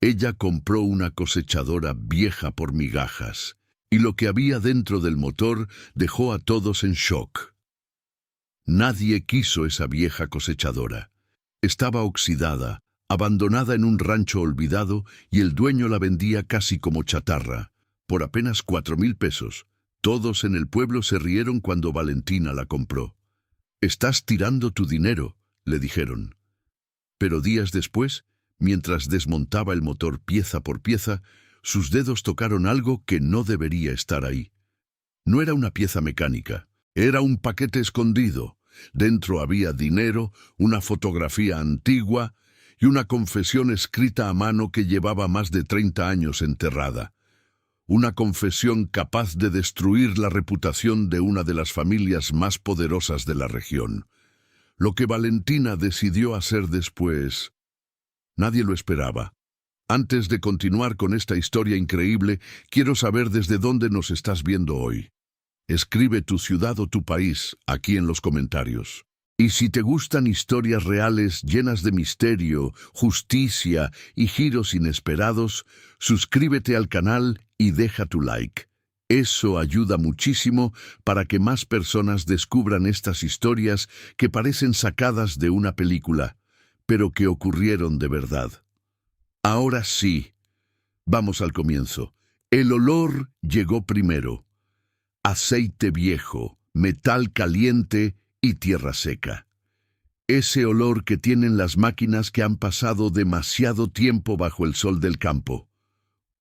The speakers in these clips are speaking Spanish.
Ella compró una cosechadora vieja por migajas, y lo que había dentro del motor dejó a todos en shock. Nadie quiso esa vieja cosechadora. Estaba oxidada, abandonada en un rancho olvidado, y el dueño la vendía casi como chatarra, por apenas 4,000 pesos. Todos en el pueblo se rieron cuando Valentina la compró. «Estás tirando tu dinero», le dijeron. Pero días después, mientras desmontaba el motor pieza por pieza, sus dedos tocaron algo que no debería estar ahí. No era una pieza mecánica, era un paquete escondido. Dentro había dinero, una fotografía antigua y una confesión escrita a mano que llevaba más de 30 años enterrada. Una confesión capaz de destruir la reputación de una de las familias más poderosas de la región. Lo que Valentina decidió hacer después, nadie lo esperaba. Antes de continuar con esta historia increíble, quiero saber desde dónde nos estás viendo hoy. Escribe tu ciudad o tu país aquí en los comentarios. Y si te gustan historias reales llenas de misterio, justicia y giros inesperados, suscríbete al canal y deja tu like. Eso ayuda muchísimo para que más personas descubran estas historias que parecen sacadas de una película, pero que ocurrieron de verdad. Ahora sí, vamos al comienzo. El olor llegó primero. Aceite viejo, metal caliente y tierra seca. Ese olor que tienen las máquinas que han pasado demasiado tiempo bajo el sol del campo,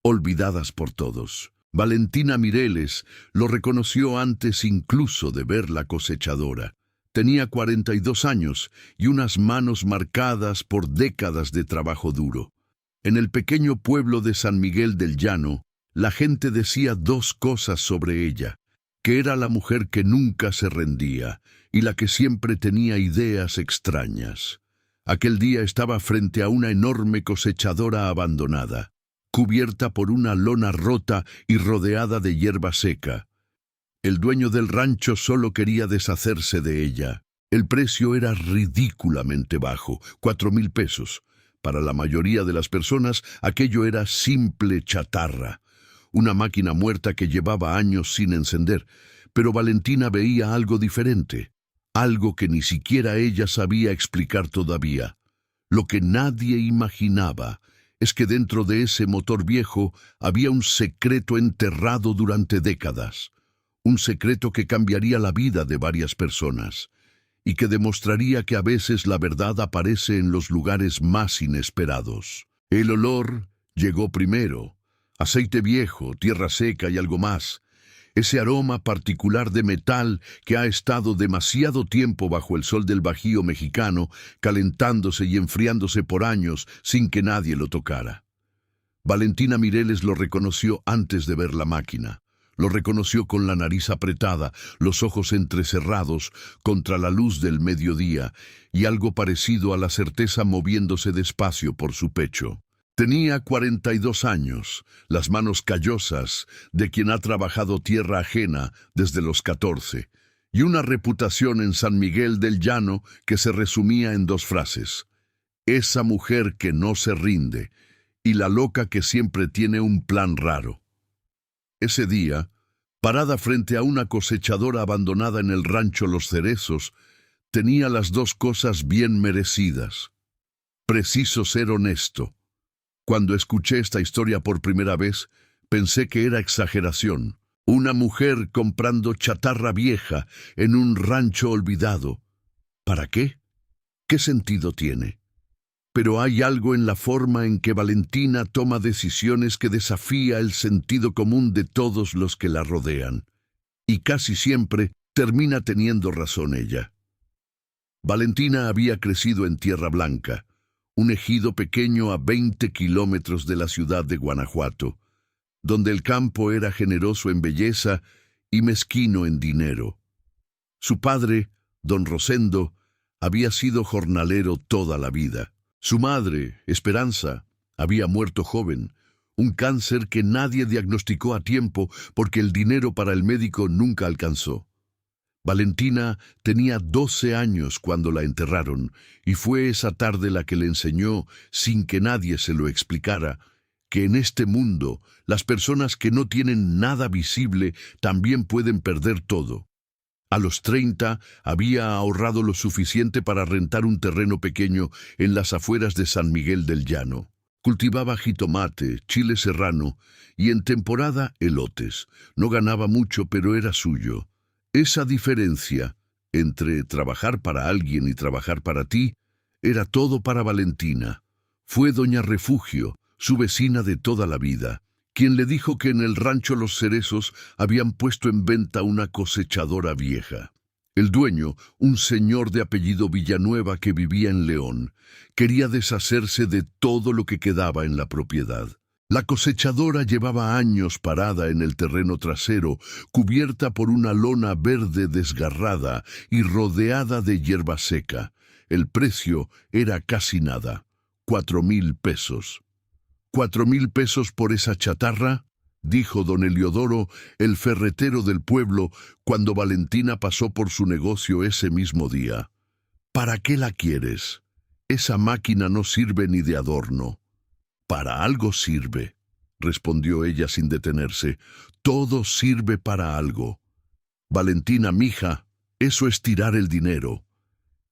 olvidadas por todos. Valentina Mireles lo reconoció antes incluso de ver la cosechadora. Tenía 42 años y unas manos marcadas por décadas de trabajo duro. En el pequeño pueblo de San Miguel del Llano, la gente decía dos cosas sobre ella: que era la mujer que nunca se rendía y la que siempre tenía ideas extrañas. Aquel día estaba frente a una enorme cosechadora abandonada, cubierta por una lona rota y rodeada de hierba seca. El dueño del rancho solo quería deshacerse de ella. El precio era ridículamente bajo, 4,000 pesos. Para la mayoría de las personas, aquello era simple chatarra. Una máquina muerta que llevaba años sin encender, pero Valentina veía algo diferente, algo que ni siquiera ella sabía explicar todavía. Lo que nadie imaginaba es que dentro de ese motor viejo había un secreto enterrado durante décadas, un secreto que cambiaría la vida de varias personas y que demostraría que a veces la verdad aparece en los lugares más inesperados. El olor llegó primero. Aceite viejo, tierra seca y algo más. Ese aroma particular de metal que ha estado demasiado tiempo bajo el sol del Bajío mexicano, calentándose y enfriándose por años sin que nadie lo tocara. Valentina Mireles lo reconoció antes de ver la máquina. Lo reconoció con la nariz apretada, los ojos entrecerrados contra la luz del mediodía y algo parecido a la certeza moviéndose despacio por su pecho. Tenía 42 años, las manos callosas de quien ha trabajado tierra ajena desde los 14, y una reputación en San Miguel del Llano que se resumía en dos frases: esa mujer que no se rinde y la loca que siempre tiene un plan raro. Ese día, parada frente a una cosechadora abandonada en el rancho Los Cerezos, tenía las dos cosas bien merecidas. Preciso ser honesto. Cuando escuché esta historia por primera vez, pensé que era exageración. Una mujer comprando chatarra vieja en un rancho olvidado. ¿Para qué? ¿Qué sentido tiene? Pero hay algo en la forma en que Valentina toma decisiones que desafía el sentido común de todos los que la rodean. Y casi siempre termina teniendo razón ella. Valentina había crecido en Tierra Blanca, un ejido pequeño a 20 kilómetros de la ciudad de Guanajuato, donde el campo era generoso en belleza y mezquino en dinero. Su padre, don Rosendo, había sido jornalero toda la vida. Su madre, Esperanza, había muerto joven, un cáncer que nadie diagnosticó a tiempo porque el dinero para el médico nunca alcanzó. Valentina tenía 12 años cuando la enterraron, y fue esa tarde la que le enseñó, sin que nadie se lo explicara, que en este mundo las personas que no tienen nada visible también pueden perder todo. A los 30 había ahorrado lo suficiente para rentar un terreno pequeño en las afueras de San Miguel del Llano. Cultivaba jitomate, chile serrano y en temporada elotes. No ganaba mucho, pero era suyo. Esa diferencia entre trabajar para alguien y trabajar para ti era todo para Valentina. Fue doña Refugio, su vecina de toda la vida, quien le dijo que en el rancho Los Cerezos habían puesto en venta una cosechadora vieja. El dueño, un señor de apellido Villanueva que vivía en León, quería deshacerse de todo lo que quedaba en la propiedad. La cosechadora llevaba años parada en el terreno trasero, cubierta por una lona verde desgarrada y rodeada de hierba seca. El precio era casi nada, 4,000 pesos. ¿4,000 pesos por esa chatarra?, dijo don Eliodoro, el ferretero del pueblo, cuando Valentina pasó por su negocio ese mismo día. ¿Para qué la quieres? Esa máquina no sirve ni de adorno. Para algo sirve, respondió ella sin detenerse. Todo sirve para algo. Valentina, mija, eso es tirar el dinero.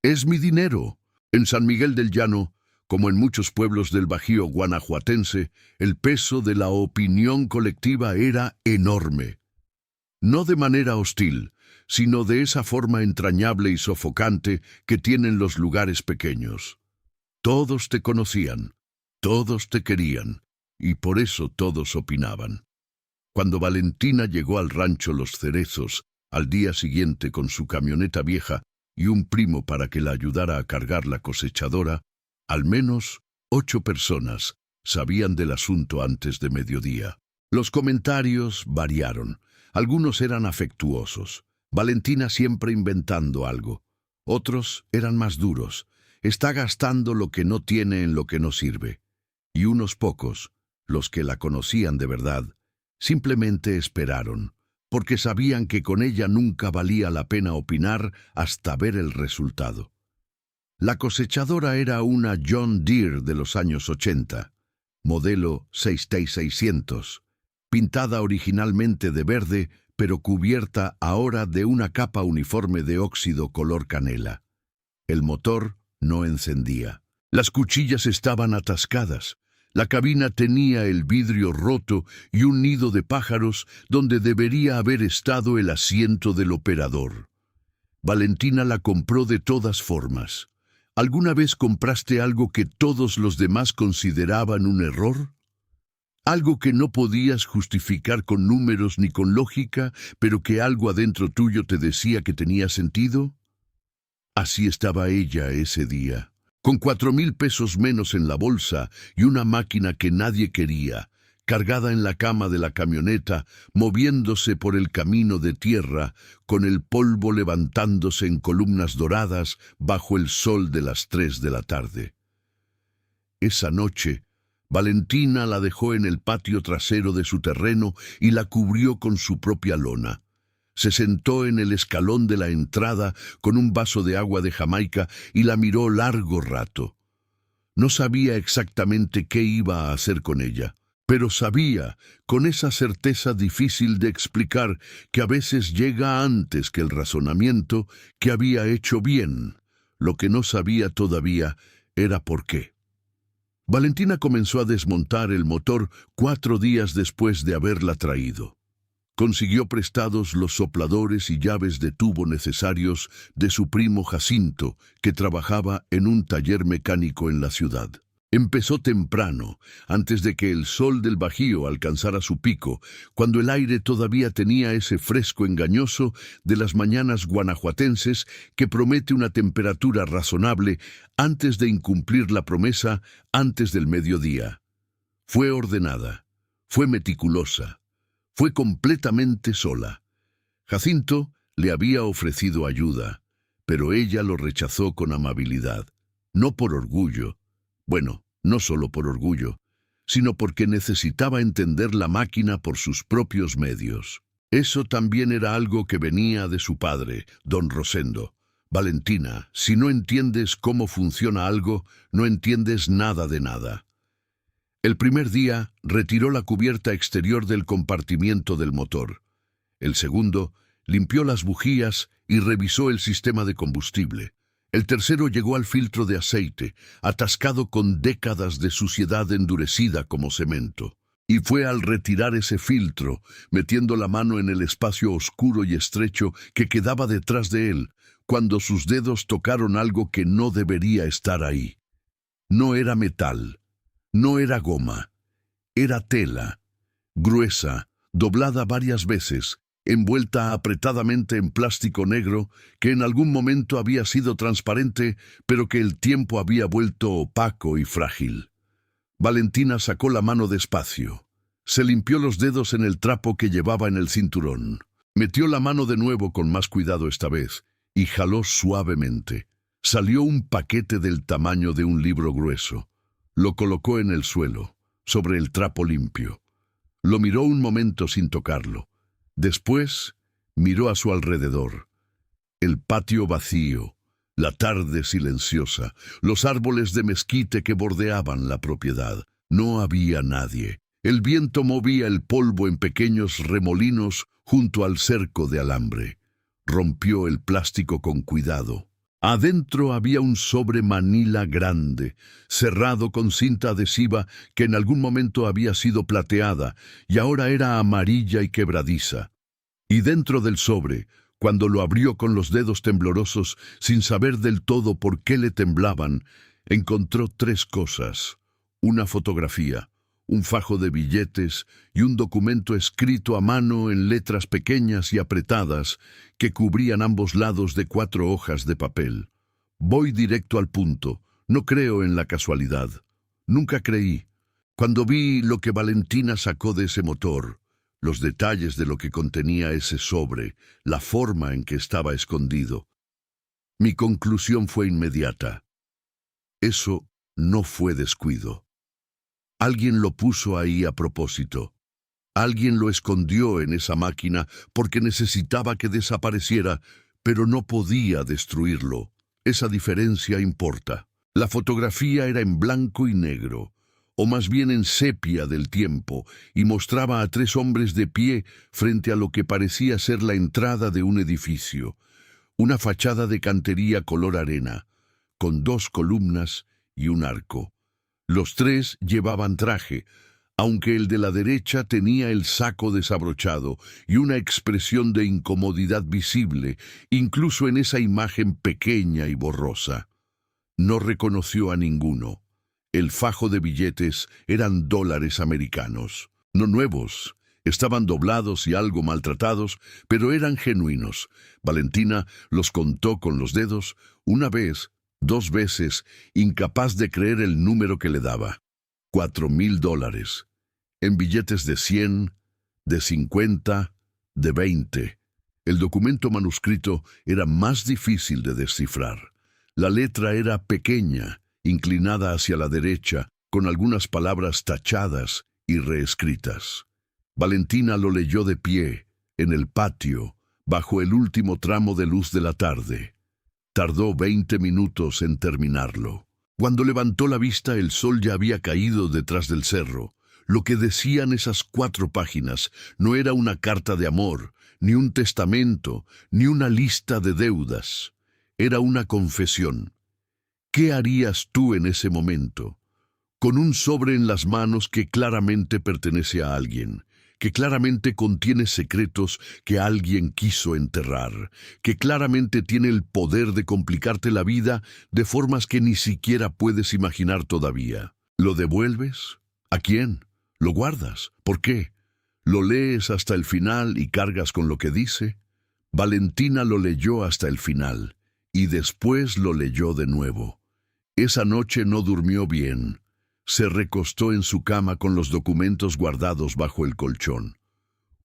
Es mi dinero. En San Miguel del Llano, como en muchos pueblos del Bajío guanajuatense, el peso de la opinión colectiva era enorme. No de manera hostil, sino de esa forma entrañable y sofocante que tienen los lugares pequeños. Todos te conocían, todos te querían, y por eso todos opinaban. Cuando Valentina llegó al rancho Los Cerezos, al día siguiente con su camioneta vieja y un primo para que la ayudara a cargar la cosechadora, al menos 8 personas sabían del asunto antes de mediodía. Los comentarios variaron. Algunos eran afectuosos. Valentina siempre inventando algo. Otros eran más duros. Está gastando lo que no tiene en lo que no sirve. Y unos pocos, los que la conocían de verdad, simplemente esperaron, porque sabían que con ella nunca valía la pena opinar hasta ver el resultado. La cosechadora era una John Deere de los años 80, modelo 6600, pintada originalmente de verde, pero cubierta ahora de una capa uniforme de óxido color canela. El motor no encendía. Las cuchillas estaban atascadas. La cabina tenía el vidrio roto y un nido de pájaros donde debería haber estado el asiento del operador. Valentina la compró de todas formas. ¿Alguna vez compraste algo que todos los demás consideraban un error? Algo que no podías justificar con números ni con lógica, pero que algo adentro tuyo te decía que tenía sentido. Así estaba ella ese día, con 4,000 pesos menos en la bolsa y una máquina que nadie quería, cargada en la cama de la camioneta, moviéndose por el camino de tierra, con el polvo levantándose en columnas doradas bajo el sol de las 3 de la tarde. Esa noche, Valentina la dejó en el patio trasero de su terreno y la cubrió con su propia lona. Se sentó en el escalón de la entrada con un vaso de agua de Jamaica y la miró largo rato. No sabía exactamente qué iba a hacer con ella, pero sabía, con esa certeza difícil de explicar, que a veces llega antes que el razonamiento, que había hecho bien. Lo que no sabía todavía era por qué. Valentina comenzó a desmontar el motor 4 días después de haberla traído. Consiguió prestados los sopladores y llaves de tubo necesarios de su primo Jacinto, que trabajaba en un taller mecánico en la ciudad. Empezó temprano, antes de que el sol del Bajío alcanzara su pico, cuando el aire todavía tenía ese fresco engañoso de las mañanas guanajuatenses que promete una temperatura razonable antes de incumplir la promesa antes del mediodía. Fue ordenada, fue meticulosa, fue completamente sola. Jacinto le había ofrecido ayuda, pero ella lo rechazó con amabilidad, no por orgullo. Bueno, no solo por orgullo, sino porque necesitaba entender la máquina por sus propios medios. Eso también era algo que venía de su padre, don Rosendo. Valentina, si no entiendes cómo funciona algo, no entiendes nada de nada. El primer día retiró la cubierta exterior del compartimiento del motor. El segundo limpió las bujías y revisó el sistema de combustible. El tercero llegó al filtro de aceite, atascado con décadas de suciedad endurecida como cemento. Y fue al retirar ese filtro, metiendo la mano en el espacio oscuro y estrecho que quedaba detrás de él, cuando sus dedos tocaron algo que no debería estar ahí. No era metal, no era goma, era tela, gruesa, doblada varias veces, envuelta apretadamente en plástico negro que en algún momento había sido transparente, pero que el tiempo había vuelto opaco y frágil. Valentina sacó la mano despacio. Se limpió los dedos en el trapo que llevaba en el cinturón. Metió la mano de nuevo con más cuidado esta vez y jaló suavemente. Salió un paquete del tamaño de un libro grueso. Lo colocó en el suelo, sobre el trapo limpio. Lo miró un momento sin tocarlo. Después miró a su alrededor. El patio vacío, la tarde silenciosa, los árboles de mezquite que bordeaban la propiedad. No había nadie. El viento movía el polvo en pequeños remolinos junto al cerco de alambre. Rompió el plástico con cuidado. Adentro había un sobre manila grande, cerrado con cinta adhesiva que en algún momento había sido plateada y ahora era amarilla y quebradiza. Y dentro del sobre, cuando lo abrió con los dedos temblorosos, sin saber del todo por qué le temblaban, encontró 3 cosas: una fotografía, un fajo de billetes y un documento escrito a mano en letras pequeñas y apretadas que cubrían ambos lados de 4 hojas de papel. Voy directo al punto. No creo en la casualidad. Nunca creí. Cuando vi lo que Valentina sacó de ese motor, los detalles de lo que contenía ese sobre, la forma en que estaba escondido, mi conclusión fue inmediata. Eso no fue descuido. Alguien lo puso ahí a propósito. Alguien lo escondió en esa máquina porque necesitaba que desapareciera, pero no podía destruirlo. Esa diferencia importa. La fotografía era en blanco y negro, o más bien en sepia del tiempo, y mostraba a 3 hombres de pie frente a lo que parecía ser la entrada de un edificio. Una fachada de cantería color arena, con 2 columnas y un arco. Los 3 llevaban traje, aunque el de la derecha tenía el saco desabrochado y una expresión de incomodidad visible, incluso en esa imagen pequeña y borrosa. No reconoció a ninguno. El fajo de billetes eran dólares americanos, no nuevos. Estaban doblados y algo maltratados, pero eran genuinos. Valentina los contó con los dedos, una vez, 2 veces, incapaz de creer el número que le daba. $4,000, en billetes de 100, de 50, de 20. El documento manuscrito era más difícil de descifrar. La letra era pequeña, inclinada hacia la derecha, con algunas palabras tachadas y reescritas. Valentina lo leyó de pie, en el patio, bajo el último tramo de luz de la tarde. Tardó 20 minutos en terminarlo. Cuando levantó la vista, el sol ya había caído detrás del cerro. Lo que decían esas 4 páginas no era una carta de amor, ni un testamento, ni una lista de deudas. Era una confesión. ¿Qué harías tú en ese momento? Con un sobre en las manos que claramente pertenece a alguien, que claramente contiene secretos que alguien quiso enterrar, que claramente tiene el poder de complicarte la vida de formas que ni siquiera puedes imaginar todavía. ¿Lo devuelves? ¿A quién? ¿Lo guardas? ¿Por qué? ¿Lo lees hasta el final y cargas con lo que dice? Valentina lo leyó hasta el final, y después lo leyó de nuevo. Esa noche no durmió bien. Se recostó en su cama con los documentos guardados bajo el colchón.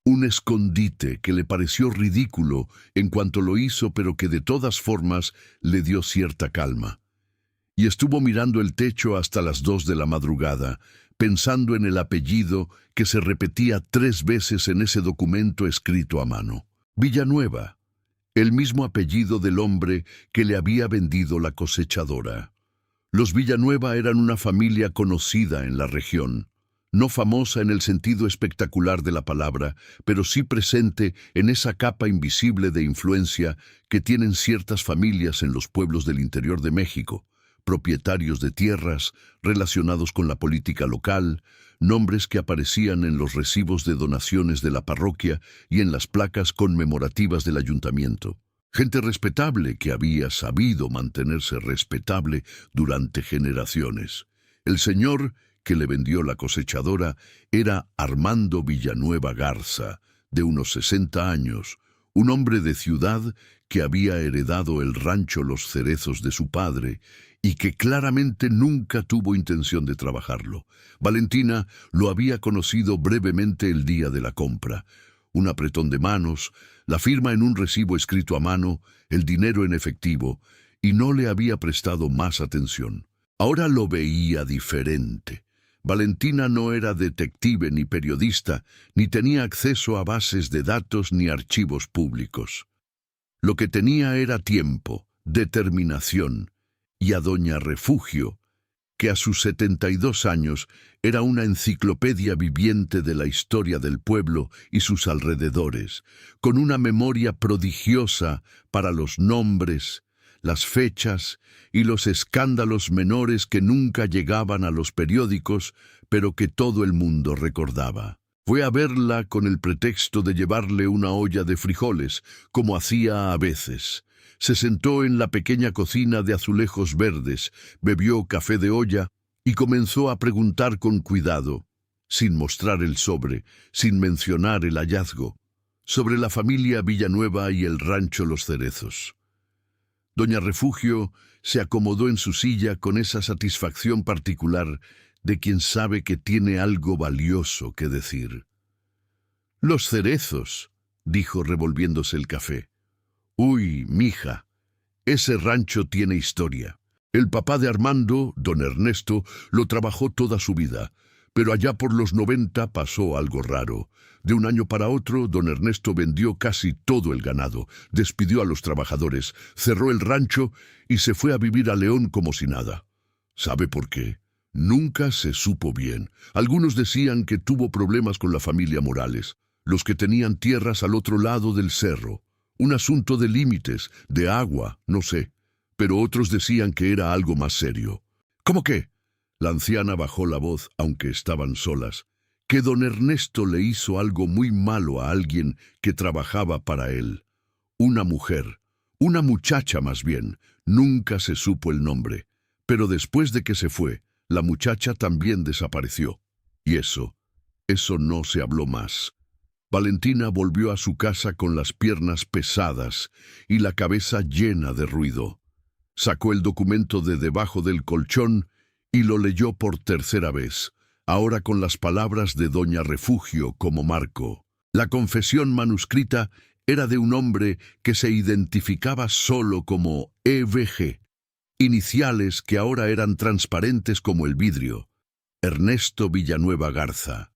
Un escondite que le pareció ridículo en cuanto lo hizo, pero que de todas formas le dio cierta calma. Y estuvo mirando el techo hasta las 2 de la madrugada, pensando en el apellido que se repetía 3 veces en ese documento escrito a mano. Villanueva, el mismo apellido del hombre que le había vendido la cosechadora. Los Villanueva eran una familia conocida en la región, no famosa en el sentido espectacular de la palabra, pero sí presente en esa capa invisible de influencia que tienen ciertas familias en los pueblos del interior de México, propietarios de tierras, relacionados con la política local, nombres que aparecían en los recibos de donaciones de la parroquia y en las placas conmemorativas del ayuntamiento. Gente respetable que había sabido mantenerse respetable durante generaciones. El señor que le vendió la cosechadora era Armando Villanueva Garza, de unos 60 años, un hombre de ciudad que había heredado el rancho Los Cerezos de su padre y que claramente nunca tuvo intención de trabajarlo. Valentina lo había conocido brevemente el día de la compra. Un apretón de manos, la firma en un recibo escrito a mano, el dinero en efectivo, y no le había prestado más atención. Ahora lo veía diferente. Valentina no era detective ni periodista, ni tenía acceso a bases de datos ni archivos públicos. Lo que tenía era tiempo, determinación, y a doña Refugio, que a sus 72 años era una enciclopedia viviente de la historia del pueblo y sus alrededores, con una memoria prodigiosa para los nombres, las fechas y los escándalos menores que nunca llegaban a los periódicos, pero que todo el mundo recordaba. Fue a verla con el pretexto de llevarle una olla de frijoles, como hacía a veces. Se sentó en la pequeña cocina de azulejos verdes, bebió café de olla y comenzó a preguntar con cuidado, sin mostrar el sobre, sin mencionar el hallazgo, sobre la familia Villanueva y el rancho Los Cerezos. Doña Refugio se acomodó en su silla con esa satisfacción particular de quien sabe que tiene algo valioso que decir. «Los Cerezos», dijo revolviéndose el café. «Uy, mija, ese rancho tiene historia. El papá de Armando, don Ernesto, lo trabajó toda su vida, pero allá por los 90 pasó algo raro. De un año para otro, don Ernesto vendió casi todo el ganado, despidió a los trabajadores, cerró el rancho y se fue a vivir a León como si nada. ¿Sabe por qué? Nunca se supo bien. Algunos decían que tuvo problemas con la familia Morales, los que tenían tierras al otro lado del cerro. Un asunto de límites, de agua, no sé. Pero otros decían que era algo más serio. ¿Cómo qué? La anciana bajó la voz, aunque estaban solas. Que don Ernesto le hizo algo muy malo a alguien que trabajaba para él. Una mujer, una muchacha más bien, nunca se supo el nombre. Pero después de que se fue, la muchacha también desapareció. Y eso no se habló más. Valentina volvió a su casa con las piernas pesadas y la cabeza llena de ruido. Sacó el documento de debajo del colchón y lo leyó por tercera vez, ahora con las palabras de doña Refugio como marco. La confesión manuscrita era de un hombre que se identificaba solo como EVG, iniciales que ahora eran transparentes como el vidrio. Ernesto Villanueva Garza.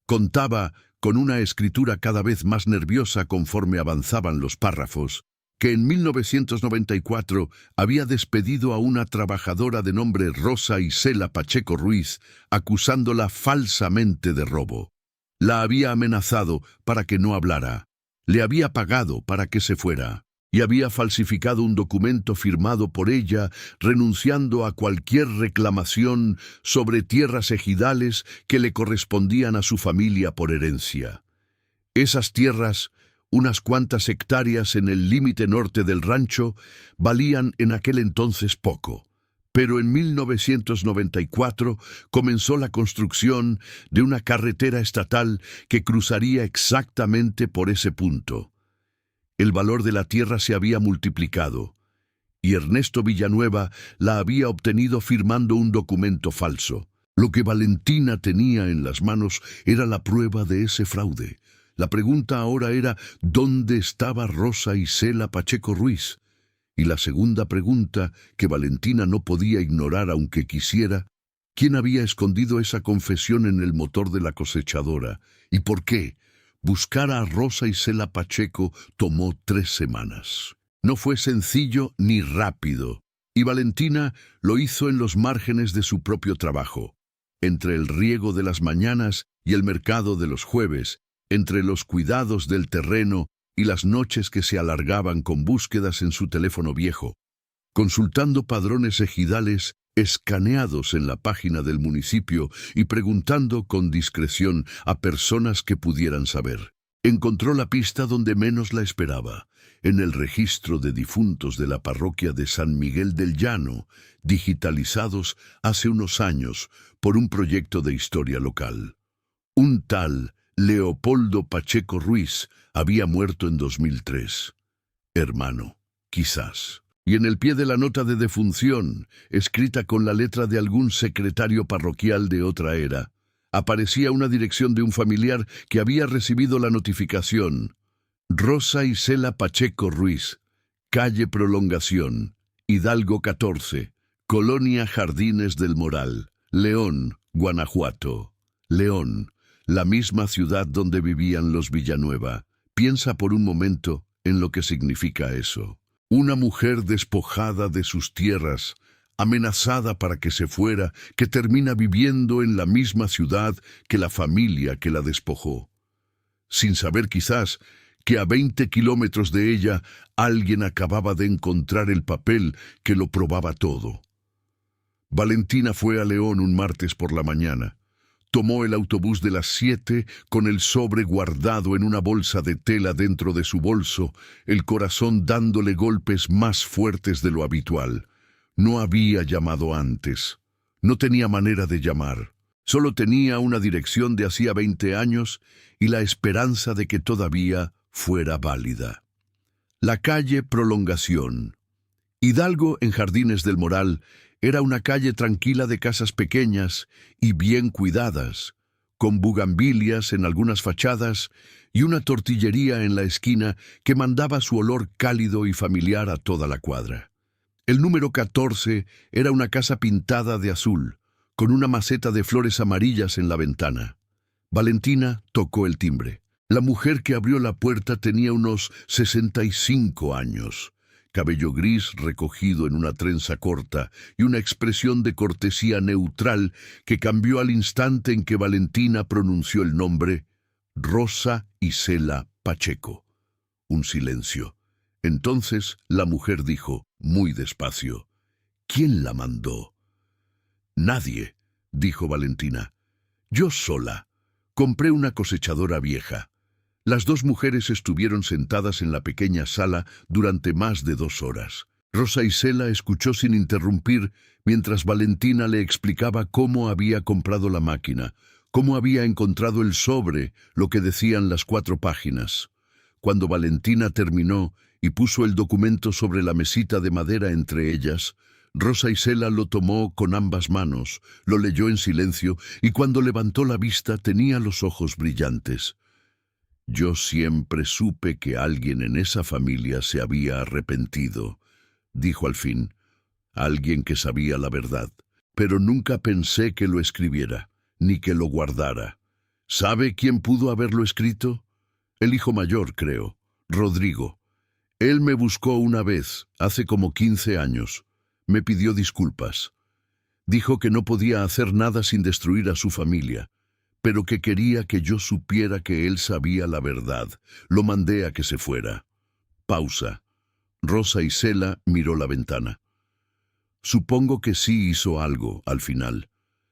Contaba, con una escritura cada vez más nerviosa conforme avanzaban los párrafos, que en 1994 había despedido a una trabajadora de nombre Rosa Isela Pacheco Ruiz, acusándola falsamente de robo. La había amenazado para que no hablara, le había pagado para que se fuera, y había falsificado un documento firmado por ella, renunciando a cualquier reclamación sobre tierras ejidales que le correspondían a su familia por herencia. Esas tierras, unas cuantas hectáreas en el límite norte del rancho, valían en aquel entonces poco. Pero en 1994 comenzó la construcción de una carretera estatal que cruzaría exactamente por ese punto. El valor de la tierra se había multiplicado, y Ernesto Villanueva la había obtenido firmando un documento falso. Lo que Valentina tenía en las manos era la prueba de ese fraude. La pregunta ahora era ¿dónde estaba Rosa Isela Pacheco Ruiz? Y la segunda pregunta, que Valentina no podía ignorar aunque quisiera, ¿Quién había escondido esa confesión en el motor de la cosechadora? ¿Y por qué? Buscar a Rosa Isela Pacheco tomó 3 semanas. No fue sencillo ni rápido, y Valentina lo hizo en los márgenes de su propio trabajo, entre el riego de las mañanas y el mercado de los jueves, entre los cuidados del terreno y las noches que se alargaban con búsquedas en su teléfono viejo, consultando padrones ejidales escaneados en la página del municipio y preguntando con discreción a personas que pudieran saber. Encontró la pista donde menos la esperaba, en el registro de difuntos de la parroquia de San Miguel del Llano, digitalizados hace unos años por un proyecto de historia local. Un tal Leopoldo Pacheco Ruiz había muerto en 2003. Hermano, quizás. Y en el pie de la nota de defunción, escrita con la letra de algún secretario parroquial de otra era, aparecía una dirección de un familiar que había recibido la notificación: Rosa Isela Pacheco Ruiz, calle Prolongación, Hidalgo 14, Colonia Jardines del Moral, León, Guanajuato. León, la misma ciudad donde vivían los Villanueva. Piensa por un momento en lo que significa eso. Una mujer despojada de sus tierras, amenazada para que se fuera, que termina viviendo en la misma ciudad que la familia que la despojó. Sin saber quizás que a 20 kilómetros de ella alguien acababa de encontrar el papel que lo probaba todo. Valentina fue a León un martes por la mañana. Tomó el autobús de las 7 con el sobre guardado en una bolsa de tela dentro de su bolso, el corazón dándole golpes más fuertes de lo habitual. No había llamado antes. No tenía manera de llamar. Solo tenía una dirección de hacía 20 años y la esperanza de que todavía fuera válida. La calle Prolongación. Hidalgo en Jardines del Moral era una calle tranquila de casas pequeñas y bien cuidadas, con bugambilias en algunas fachadas y una tortillería en la esquina que mandaba su olor cálido y familiar a toda la cuadra. El número 14 era una casa pintada de azul, con una maceta de flores amarillas en la ventana. Valentina tocó el timbre. La mujer que abrió la puerta tenía unos 65 años. Cabello gris recogido en una trenza corta y una expresión de cortesía neutral que cambió al instante en que Valentina pronunció el nombre Rosa Isela Pacheco. Un silencio. Entonces la mujer dijo, muy despacio: ¿Quién la mandó? Nadie, dijo Valentina. Yo sola. Compré una cosechadora vieja. Las 2 mujeres estuvieron sentadas en la pequeña sala durante más de 2 horas. Rosa Isela escuchó sin interrumpir mientras Valentina le explicaba cómo había comprado la máquina, cómo había encontrado el sobre, lo que decían las 4 páginas. Cuando Valentina terminó y puso el documento sobre la mesita de madera entre ellas, Rosa Isela lo tomó con ambas manos, lo leyó en silencio y cuando levantó la vista tenía los ojos brillantes. Yo siempre supe que alguien en esa familia se había arrepentido, dijo al fin, alguien que sabía la verdad, pero nunca pensé que lo escribiera, ni que lo guardara. ¿Sabe quién pudo haberlo escrito? El hijo mayor, creo, Rodrigo. Él me buscó una vez, hace como 15 años. Me pidió disculpas. Dijo que no podía hacer nada sin destruir a su familia, pero que quería que yo supiera que él sabía la verdad. Lo mandé a que se fuera. Pausa. Rosa Isela miró la ventana. Supongo que sí hizo algo, al final.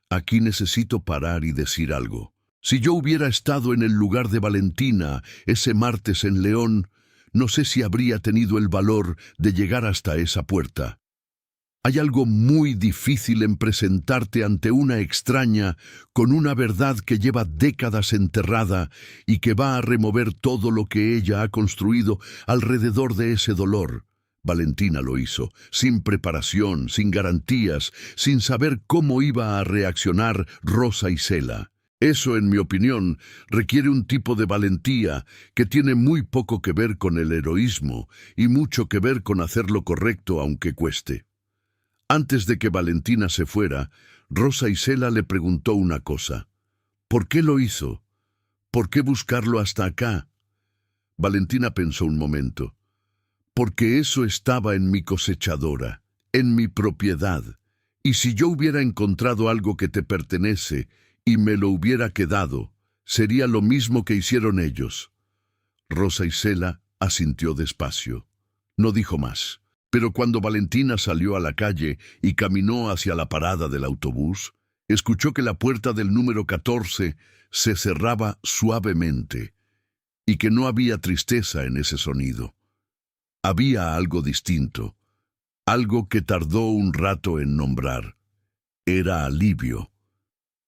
Aquí necesito parar y decir algo. Si yo hubiera estado en el lugar de Valentina ese martes en León, no sé si habría tenido el valor de llegar hasta esa puerta. Hay algo muy difícil en presentarte ante una extraña con una verdad que lleva décadas enterrada y que va a remover todo lo que ella ha construido alrededor de ese dolor. Valentina lo hizo, sin preparación, sin garantías, sin saber cómo iba a reaccionar Rosa Isela. Eso, en mi opinión, requiere un tipo de valentía que tiene muy poco que ver con el heroísmo y mucho que ver con hacer lo correcto aunque cueste. Antes de que Valentina se fuera, Rosa Isela le preguntó una cosa. ¿Por qué lo hizo? ¿Por qué buscarlo hasta acá? Valentina pensó un momento. Porque eso estaba en mi cosechadora, en mi propiedad. Y si yo hubiera encontrado algo que te pertenece y me lo hubiera quedado, sería lo mismo que hicieron ellos. Rosa Isela asintió despacio. No dijo más. Pero cuando Valentina salió a la calle y caminó hacia la parada del autobús, escuchó que la puerta del número 14 se cerraba suavemente y que no había tristeza en ese sonido. Había algo distinto, algo que tardó un rato en nombrar. Era alivio.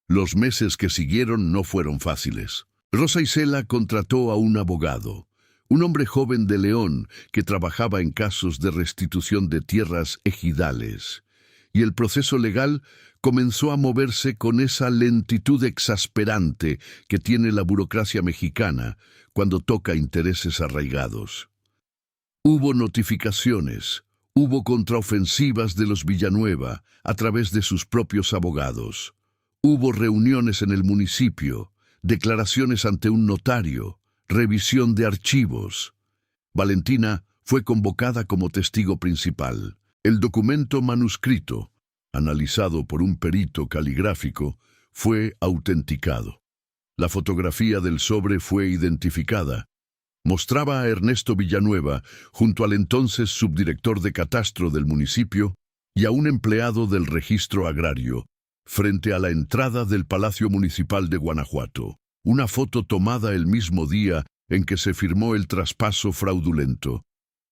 Los meses que siguieron no fueron fáciles. Rosa Isela contrató a un abogado, un hombre joven de León que trabajaba en casos de restitución de tierras ejidales, y el proceso legal comenzó a moverse con esa lentitud exasperante que tiene la burocracia mexicana cuando toca intereses arraigados. Hubo notificaciones, hubo contraofensivas de los Villanueva a través de sus propios abogados. Hubo reuniones en el municipio, declaraciones ante un notario, revisión de archivos. Valentina fue convocada como testigo principal. El documento manuscrito, analizado por un perito caligráfico, fue autenticado. La fotografía del sobre fue identificada. Mostraba a Ernesto Villanueva junto al entonces subdirector de catastro del municipio y a un empleado del registro agrario, frente a la entrada del Palacio Municipal de Guanajuato. Una foto tomada el mismo día en que se firmó el traspaso fraudulento.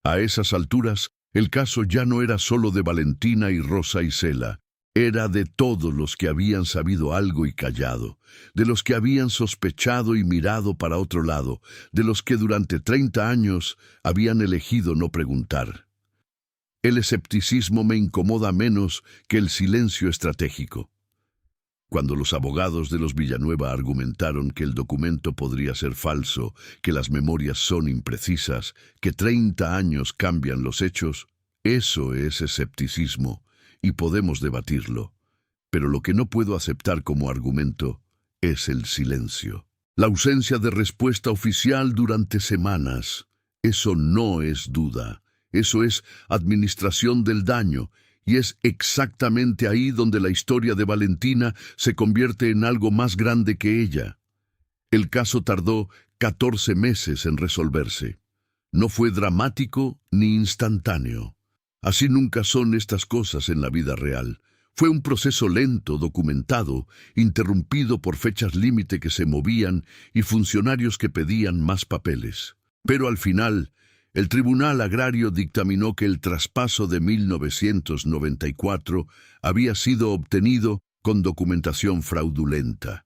A esas alturas, el caso ya no era solo de Valentina y Rosa Isela, era de todos los que habían sabido algo y callado, de los que habían sospechado y mirado para otro lado, de los que durante 30 años habían elegido no preguntar. El escepticismo me incomoda menos que el silencio estratégico. Cuando los abogados de los Villanueva argumentaron que el documento podría ser falso, que las memorias son imprecisas, que 30 años cambian los hechos, eso es escepticismo, y podemos debatirlo. Pero lo que no puedo aceptar como argumento es el silencio. La ausencia de respuesta oficial durante semanas. Eso no es duda, eso es administración del daño, y es exactamente ahí donde la historia de Valentina se convierte en algo más grande que ella. El caso tardó 14 meses en resolverse. No fue dramático ni instantáneo. Así nunca son estas cosas en la vida real. Fue un proceso lento, documentado, interrumpido por fechas límite que se movían y funcionarios que pedían más papeles. Pero al final, el Tribunal Agrario dictaminó que el traspaso de 1994 había sido obtenido con documentación fraudulenta.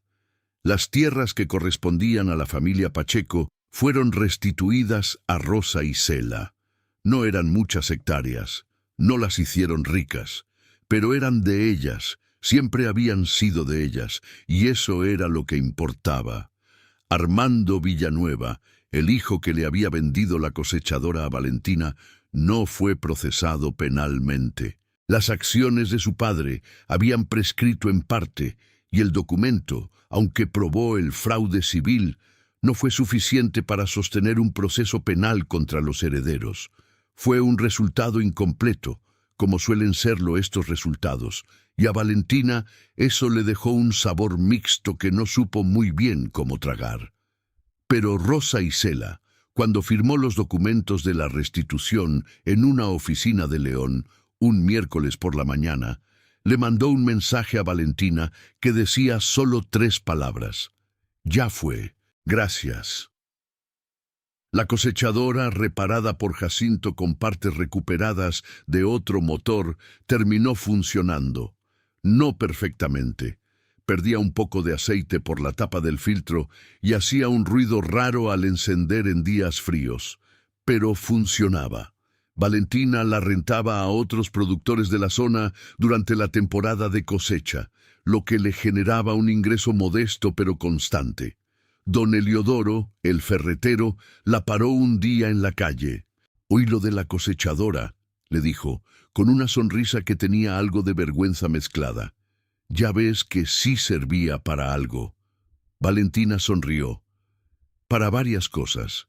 Las tierras que correspondían a la familia Pacheco fueron restituidas a Rosa Isela. No eran muchas hectáreas, no las hicieron ricas, pero eran de ellas, siempre habían sido de ellas, y eso era lo que importaba. Armando Villanueva, el hijo que le había vendido la cosechadora a Valentina, no fue procesado penalmente. Las acciones de su padre habían prescrito en parte, y el documento, aunque probó el fraude civil, no fue suficiente para sostener un proceso penal contra los herederos. Fue un resultado incompleto, como suelen serlo estos resultados, y a Valentina eso le dejó un sabor mixto que no supo muy bien cómo tragar. Pero Rosa Isela, cuando firmó los documentos de la restitución en una oficina de León, un miércoles por la mañana, le mandó un mensaje a Valentina que decía solo 3 palabras. Ya fue, gracias. La cosechadora, reparada por Jacinto con partes recuperadas de otro motor, terminó funcionando. No perfectamente. Perdía un poco de aceite por la tapa del filtro y hacía un ruido raro al encender en días fríos, pero funcionaba. Valentina la rentaba a otros productores de la zona durante la temporada de cosecha, lo que le generaba un ingreso modesto pero constante. Don Eliodoro, el ferretero, la paró un día en la calle. «Oí lo de la cosechadora», le dijo, con una sonrisa que tenía algo de vergüenza mezclada. Ya ves que sí servía para algo. Valentina sonrió. Para varias cosas.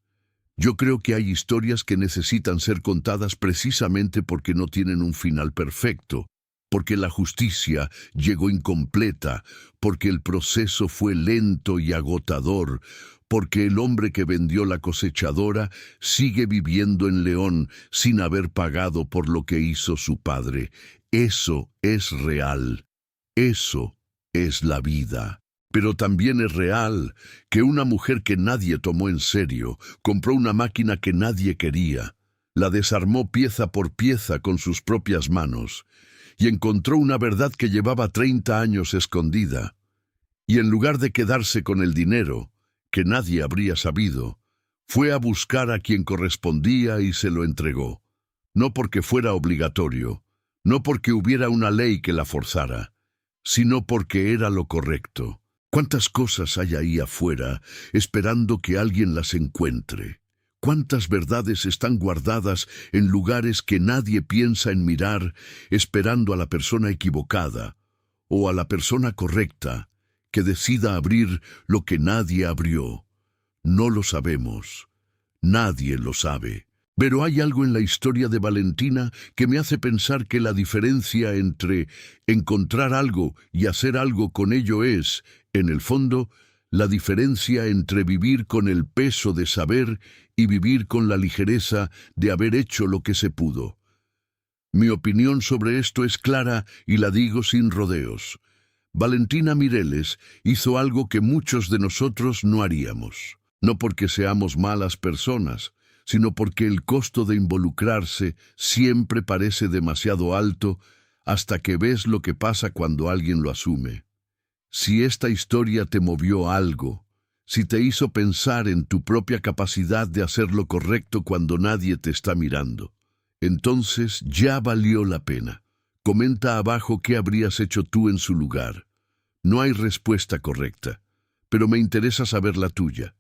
Yo creo que hay historias que necesitan ser contadas precisamente porque no tienen un final perfecto, porque la justicia llegó incompleta, porque el proceso fue lento y agotador, porque el hombre que vendió la cosechadora sigue viviendo en León sin haber pagado por lo que hizo su padre. Eso es real. Eso es la vida. Pero también es real que una mujer que nadie tomó en serio compró una máquina que nadie quería, la desarmó pieza por pieza con sus propias manos y encontró una verdad que llevaba 30 años escondida. Y en lugar de quedarse con el dinero, que nadie habría sabido, fue a buscar a quien correspondía y se lo entregó. No porque fuera obligatorio, no porque hubiera una ley que la forzara, sino porque era lo correcto. ¿Cuántas cosas hay ahí afuera esperando que alguien las encuentre? ¿Cuántas verdades están guardadas en lugares que nadie piensa en mirar, esperando a la persona equivocada o a la persona correcta que decida abrir lo que nadie abrió? No lo sabemos. Nadie lo sabe. Pero hay algo en la historia de Valentina que me hace pensar que la diferencia entre encontrar algo y hacer algo con ello es, en el fondo, la diferencia entre vivir con el peso de saber y vivir con la ligereza de haber hecho lo que se pudo. Mi opinión sobre esto es clara y la digo sin rodeos. Valentina Mireles hizo algo que muchos de nosotros no haríamos. No porque seamos malas personas, sino porque el costo de involucrarse siempre parece demasiado alto hasta que ves lo que pasa cuando alguien lo asume. Si esta historia te movió algo, si te hizo pensar en tu propia capacidad de hacer lo correcto cuando nadie te está mirando, entonces ya valió la pena. Comenta abajo qué habrías hecho tú en su lugar. No hay respuesta correcta, pero me interesa saber la tuya.